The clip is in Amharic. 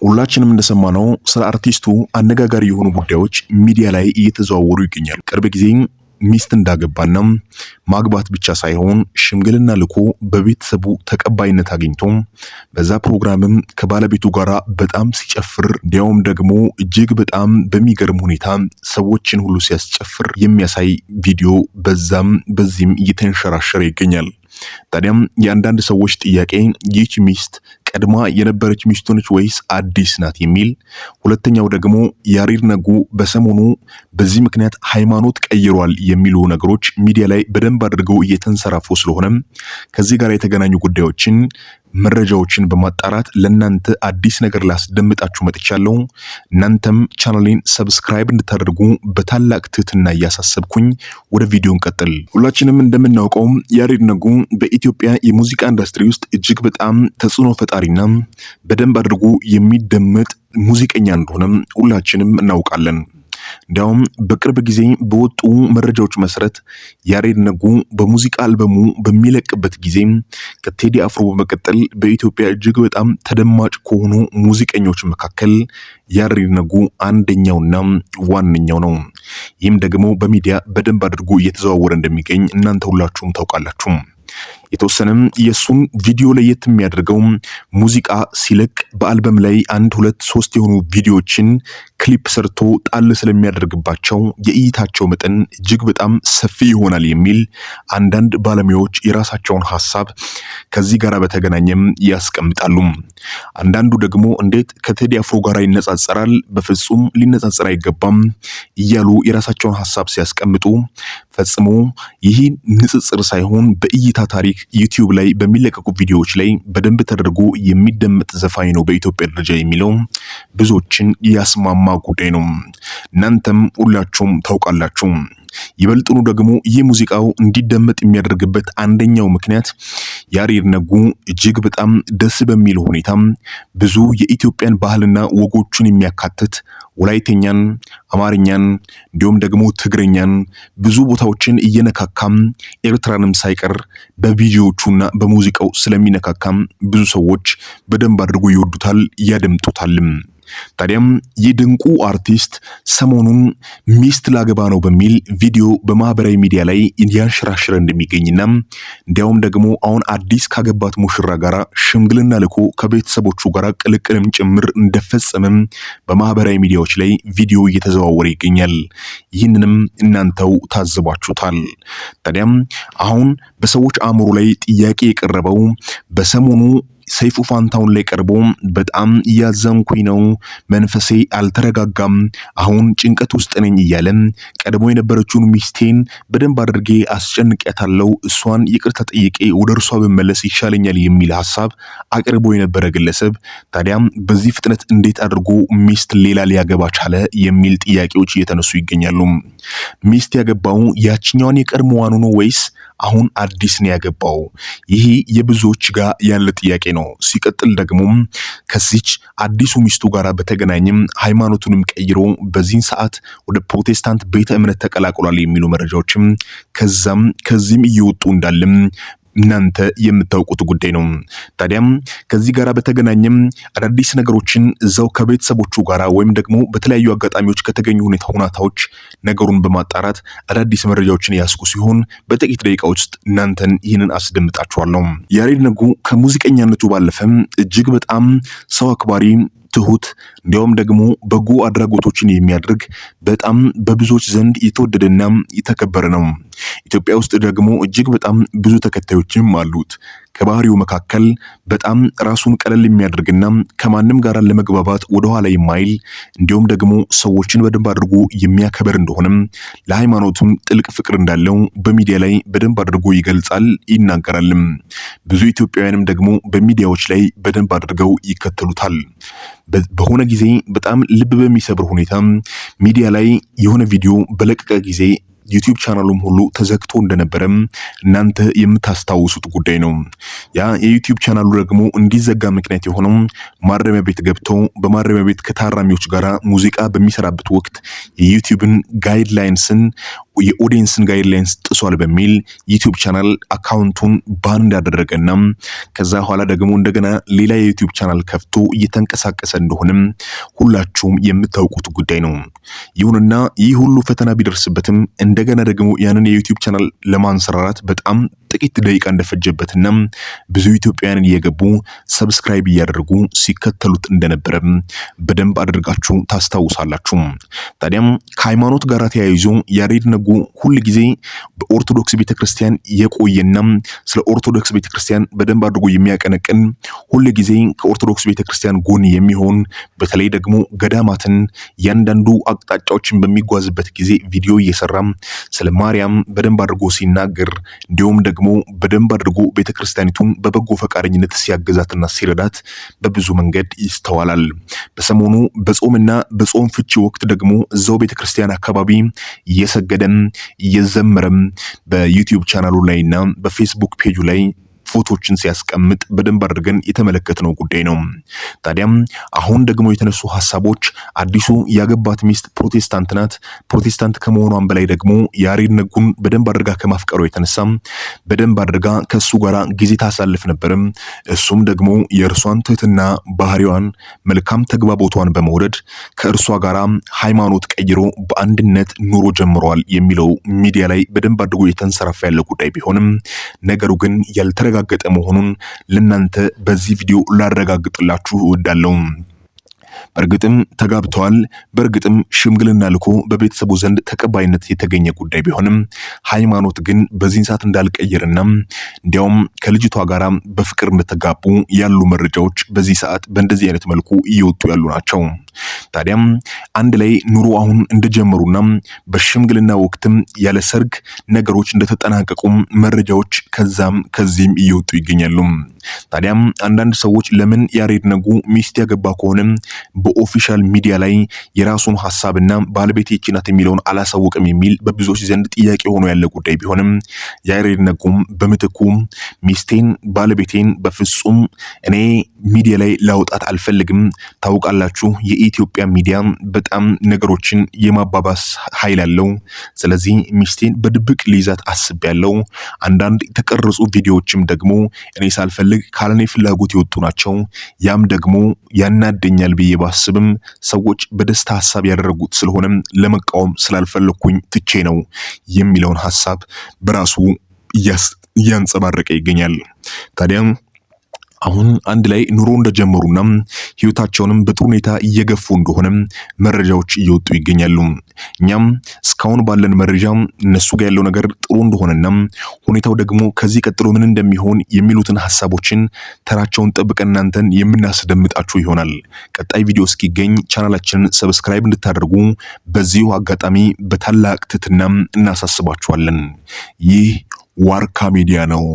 ሁላችንም እንደሰማነው ስለ አርቲስቱ አነጋጋሪ የሆኑ ጉዳዮች ሚዲያ ላይ እየተዘዋወሩ ይገኛሉ። ቅርብ ጊዜ ሚስት እንዳገባና ማግባት ብቻ ሳይሆን ሽምግልና ልኮ በቤተሰቡ ተቀባይነት አግኝቶ በዛ ፕሮግራምም ከባለቤቱ ጋር በጣም ሲጨፍር እንዲያውም ደግሞ እጅግ በጣም በሚገርም ሁኔታ ሰዎችን ሁሉ ሲያስጨፍር የሚያሳይ ቪዲዮ በዛም በዚህም እየተንሸራሸረ ይገኛል። ታዲያም የአንዳንድ ሰዎች ጥያቄ ይህች ሚስት ቀድማ የነበረች ሚስቱ ነች ወይስ አዲስ ናት የሚል፣ ሁለተኛው ደግሞ ያሬድ ነጉ በሰሞኑ በዚህ ምክንያት ሃይማኖት ቀይሯል የሚሉ ነገሮች ሚዲያ ላይ በደንብ አድርገው እየተንሰራፉ ስለሆነ ከዚህ ጋር የተገናኙ ጉዳዮችን መረጃዎችን በማጣራት ለናንተ አዲስ ነገር ላስደምጣችሁ መጥቻለሁ። እናንተም ቻናሌን ሰብስክራይብ እንድታደርጉ በታላቅ ትህትና እያሳሰብኩኝ ወደ ቪዲዮ እንቀጥል። ሁላችንም እንደምናውቀው ያሬድ ነጉ በኢትዮጵያ የሙዚቃ ኢንዱስትሪ ውስጥ እጅግ በጣም ተጽዕኖ ፈጣሪና በደንብ አድርጎ የሚደመጥ ሙዚቀኛ እንደሆነ ሁላችንም እናውቃለን። እንዲያውም በቅርብ ጊዜ በወጡ መረጃዎች መሰረት ያሬድ ነጉ በሙዚቃ አልበሙ በሚለቅበት ጊዜ ከቴዲ አፍሮ በመቀጠል በኢትዮጵያ እጅግ በጣም ተደማጭ ከሆኑ ሙዚቀኞች መካከል ያሬድ ነጉ አንደኛውና ዋነኛው ነው። ይህም ደግሞ በሚዲያ በደንብ አድርጎ እየተዘዋወረ እንደሚገኝ እናንተ ሁላችሁም ታውቃላችሁ። የተወሰነም የሱን ቪዲዮ ለየት የሚያደርገው ሙዚቃ ሲለቅ በአልበም ላይ 1 2 3 የሆኑ ቪዲዮዎችን ክሊፕ ሰርቶ ጣል ስለሚያደርግባቸው የእይታቸው መጠን እጅግ በጣም ሰፊ ይሆናል የሚል አንዳንድ ባለሙያዎች የራሳቸውን ሐሳብ ከዚህ ጋር በተገናኘም ያስቀምጣሉ። አንዳንዱ ደግሞ እንዴት ከቴዲ አፍሮ ጋር ይነጻጸራል? በፍጹም ሊነጻጸር አይገባም እያሉ የራሳቸውን ሐሳብ ሲያስቀምጡ ፈጽሞ ይህ ንጽጽር ሳይሆን በእይታ ታሪክ ዩቲዩብ ላይ በሚለቀቁ ቪዲዮዎች ላይ በደንብ ተደርጎ የሚደመጥ ዘፋኝ ነው በኢትዮጵያ ደረጃ የሚለው ብዙዎችን ያስማማ ጉዳይ ነው። እናንተም ሁላችሁም ታውቃላችሁ። ይበልጥኑ ደግሞ ይህ ሙዚቃው እንዲደመጥ የሚያደርግበት አንደኛው ምክንያት ያሬድ ነጉ እጅግ በጣም ደስ በሚል ሁኔታ ብዙ የኢትዮጵያን ባህልና ወጎችን የሚያካትት ወላይተኛን፣ አማርኛን እንዲሁም ደግሞ ትግረኛን ብዙ ቦታዎችን እየነካካም ኤርትራንም ሳይቀር በቪዲዮቹና በሙዚቃው ስለሚነካካም ብዙ ሰዎች በደንብ አድርጎ ይወዱታል፣ ያደምጡታልም። ታዲያም የድንቁ አርቲስት ሰሞኑን ሚስት ላገባ ነው በሚል ቪዲዮ በማህበራዊ ሚዲያ ላይ ያንሸራሸረ እንደሚገኝና እንዲያውም ደግሞ አሁን አዲስ ካገባት ሙሽራ ጋራ ሽምግልና ልኮ ከቤተሰቦቹ ጋራ ቅልቅልም ጭምር እንደፈጸመም በማህበራዊ ሚዲያዎች ላይ ቪዲዮ እየተዘዋወረ ይገኛል። ይህንንም እናንተው ታዝባችሁታል። ታዲያም አሁን በሰዎች አእምሮ ላይ ጥያቄ የቀረበው በሰሞኑ ሰይፉ ፋንታውን ላይ ቀርቦ በጣም እያዘንኩኝ ነው፣ መንፈሴ አልተረጋጋም፣ አሁን ጭንቀት ውስጥ ነኝ እያለ ቀድሞ የነበረችውን ሚስቴን በደንብ አድርጌ አስጨንቄያታለሁ፣ እሷን ይቅርታ ጠይቄ ወደ እርሷ ብመለስ ይሻለኛል የሚል ሐሳብ አቅርቦ የነበረ ግለሰብ ታዲያም በዚህ ፍጥነት እንዴት አድርጎ ሚስት ሌላ ሊያገባ ቻለ የሚል ጥያቄዎች እየተነሱ ይገኛሉ። ሚስት ያገባው ያችኛዋን የቀድሞዋን ነው ወይስ አሁን አዲስ ነው ያገባው? ይሄ የብዙዎች ጋር ያለ ጥያቄ ነው። ሲቀጥል ደግሞ ከዚች አዲሱ ሚስቱ ጋር በተገናኘም ሃይማኖቱንም ቀይሮ በዚህን ሰዓት ወደ ፕሮቴስታንት ቤተ እምነት ተቀላቅሏል የሚሉ መረጃዎችም ከዚህም እየወጡ እንዳለም እናንተ የምታውቁት ጉዳይ ነው። ታዲያም ከዚህ ጋር በተገናኘም አዳዲስ ነገሮችን እዛው ከቤተሰቦቹ ጋራ ወይም ደግሞ በተለያዩ አጋጣሚዎች ከተገኙ ሁኔታዎች ነገሩን በማጣራት አዳዲስ መረጃዎችን ያስኩ ሲሆን በጥቂት ደቂቃዎች ውስጥ እናንተን ይህንን አስደምጣችኋለሁ። ያሬድ ነጉ ከሙዚቀኛነቱ ባለፈም እጅግ በጣም ሰው አክባሪ፣ ትሁት እንዲያውም ደግሞ በጎ አድራጎቶችን የሚያደርግ በጣም በብዙዎች ዘንድ የተወደደና የተከበረ ነው። ኢትዮጵያ ውስጥ ደግሞ እጅግ በጣም ብዙ ተከታዮችም አሉት። ከባህሪው መካከል በጣም ራሱን ቀለል የሚያደርግና ከማንም ጋር ለመግባባት ወደኋላ የማይል እንዲሁም ደግሞ ሰዎችን በደንብ አድርጎ የሚያከበር እንደሆነም ለሃይማኖቱም ጥልቅ ፍቅር እንዳለው በሚዲያ ላይ በደንብ አድርጎ ይገልጻል፣ ይናገራልም። ብዙ ኢትዮጵያውያንም ደግሞ በሚዲያዎች ላይ በደንብ አድርገው ይከተሉታል። በሆነ ጊዜ በጣም ልብ በሚሰብር ሁኔታ ሚዲያ ላይ የሆነ ቪዲዮ በለቀቀ ጊዜ ዩቲዩብ ቻናሉም ሁሉ ተዘግቶ እንደነበረም እናንተ የምታስታውሱት ጉዳይ ነው። ያ የዩቲዩብ ቻናሉ ደግሞ እንዲዘጋ ምክንያት የሆነው ማረሚያ ቤት ገብቶ በማረሚያ ቤት ከታራሚዎች ጋራ ሙዚቃ በሚሰራበት ወቅት የዩቲዩብን ጋይድላይንስን የኦዲየንስን ጋይድላይንስ ጥሷል በሚል ዩቲዩብ ቻናል አካውንቱን ባን እንዳደረገና ከዛ ኋላ ደግሞ እንደገና ሌላ የዩቲዩብ ቻናል ከፍቶ እየተንቀሳቀሰ እንደሆነም ሁላችሁም የምታውቁት ጉዳይ ነው። ይሁንና ይህ ሁሉ ፈተና ቢደርስበትም እንደገና ደግሞ ያንን የዩቲዩብ ቻናል ለማንሰራራት በጣም ጥቂት ደቂቃ እንደፈጀበትና ብዙ ኢትዮጵያውያን እየገቡ ሰብስክራይብ እያደረጉ ሲከተሉት እንደነበረ በደንብ አድርጋችሁ ታስታውሳላችሁ። ታዲያም ከሃይማኖት ጋር ተያይዞ ያሬድ ነጉ ሁል ጊዜ በኦርቶዶክስ ቤተክርስቲያን የቆየና ስለ ኦርቶዶክስ ቤተክርስቲያን በደንብ አድርጎ የሚያቀነቅን ሁል ጊዜ ከኦርቶዶክስ ቤተክርስቲያን ጎን የሚሆን በተለይ ደግሞ ገዳማትን ያንዳንዱ አቅጣጫዎችን በሚጓዝበት ጊዜ ቪዲዮ እየሰራ ስለ ማርያም በደንብ አድርጎ ሲናገር እንዲሁም ደግሞ በደንብ አድርጎ ቤተክርስቲያኒቱን በበጎ ፈቃደኝነት ሲያገዛትና ሲረዳት በብዙ መንገድ ይስተዋላል። በሰሞኑ በጾምና በጾም ፍቺ ወቅት ደግሞ እዛው ቤተክርስቲያን አካባቢ እየሰገደም እየዘመረም በዩቲዩብ ቻናሉ ላይና በፌስቡክ ፔጁ ላይ ፎቶችን ሲያስቀምጥ በደንብ አድርገን የተመለከትነው ጉዳይ ነው። ታዲያም አሁን ደግሞ የተነሱ ሐሳቦች አዲሱ ያገባት ሚስት ፕሮቴስታንት ናት። ፕሮቴስታንት ከመሆኗም በላይ ደግሞ ያሬድ ነጉን በደንብ አድርጋ ከማፍቀሩ የተነሳ በደንብ አድርጋ ከሱ ጋራ ጊዜ ታሳልፍ ነበርም። እሱም ደግሞ የእርሷን ትህትና ባህሪዋን፣ መልካም ተግባቦቷን በመውደድ ከእርሷ ጋራ ሃይማኖት ቀይሮ በአንድነት ኑሮ ጀምረዋል የሚለው ሚዲያ ላይ በደንብ አድርጎ የተንሰራፋ ያለ ጉዳይ ቢሆንም ነገሩ ግን ያልተረጋገጠ መሆኑን ለናንተ በዚህ ቪዲዮ ላረጋግጥላችሁ እወዳለሁ። በእርግጥም ተጋብተዋል። በእርግጥም ሽምግልና ልኮ በቤተሰቡ ዘንድ ተቀባይነት የተገኘ ጉዳይ ቢሆንም ሃይማኖት ግን በዚህ ሰዓት እንዳልቀየረና እንዲያውም ከልጅቷ ጋራ በፍቅር እንደተጋቡ ያሉ መረጃዎች በዚህ ሰዓት በእንደዚህ አይነት መልኩ እየወጡ ያሉ ናቸው። ታዲያም አንድ ላይ ኑሮ አሁን እንደጀመሩና በሽምግልና ወቅትም ያለ ሰርግ ነገሮች እንደተጠናቀቁ መረጃዎች ከዛም ከዚህም እየወጡ ይገኛሉ። ታዲያም አንዳንድ ሰዎች ለምን ያሬድ ነጉ ሚስት ያገባ ከሆነ በኦፊሻል ሚዲያ ላይ የራሱን ሐሳብና ባለቤቴ ይህች ናት የሚለውን አላሳወቅም የሚል በብዙዎች ዘንድ ጥያቄ ሆኖ ያለ ጉዳይ ቢሆንም ያሬድ ነጉም በምትኩ ሚስቴን ባለቤቴን በፍጹም እኔ ሚዲያ ላይ ላውጣት አልፈልግም፣ ታውቃላችሁ የኢትዮጵያ ሚዲያ በጣም ነገሮችን የማባባስ ኃይል አለው። ስለዚህ ሚስቴን በድብቅ ሊይዛት አስቤያለሁ። አንዳንድ የተቀረጹ ቪዲዮዎችም ደግሞ እኔ ሳልፈልግ ካለኔ ፍላጎት የወጡ ናቸው። ያም ደግሞ ያናደኛል ብዬ ባስብም ሰዎች በደስታ ሐሳብ ያደረጉት ስለሆነም ለመቃወም ስላልፈለኩኝ ትቼ ነው የሚለውን ሐሳብ በራሱ እያንጸባረቀ ይገኛል። ታዲያም አሁን አንድ ላይ ኑሮ እንደጀመሩና ህይወታቸውንም በጥሩ ሁኔታ እየገፉ እንደሆነ መረጃዎች እየወጡ ይገኛሉ። እኛም እስካሁን ባለን መረጃ እነሱ ጋር ያለው ነገር ጥሩ እንደሆነና ሁኔታው ደግሞ ከዚህ ቀጥሎ ምን እንደሚሆን የሚሉትን ሐሳቦችን ተራቸውን ጠብቀን እናንተን የምናስደምጣችሁ ይሆናል። ቀጣይ ቪዲዮ እስኪገኝ ቻናላችንን ሰብስክራይብ እንድታደርጉ በዚሁ አጋጣሚ በታላቅ ትህትና እናሳስባችኋለን። ይህ ዋርካ ሚዲያ ነው።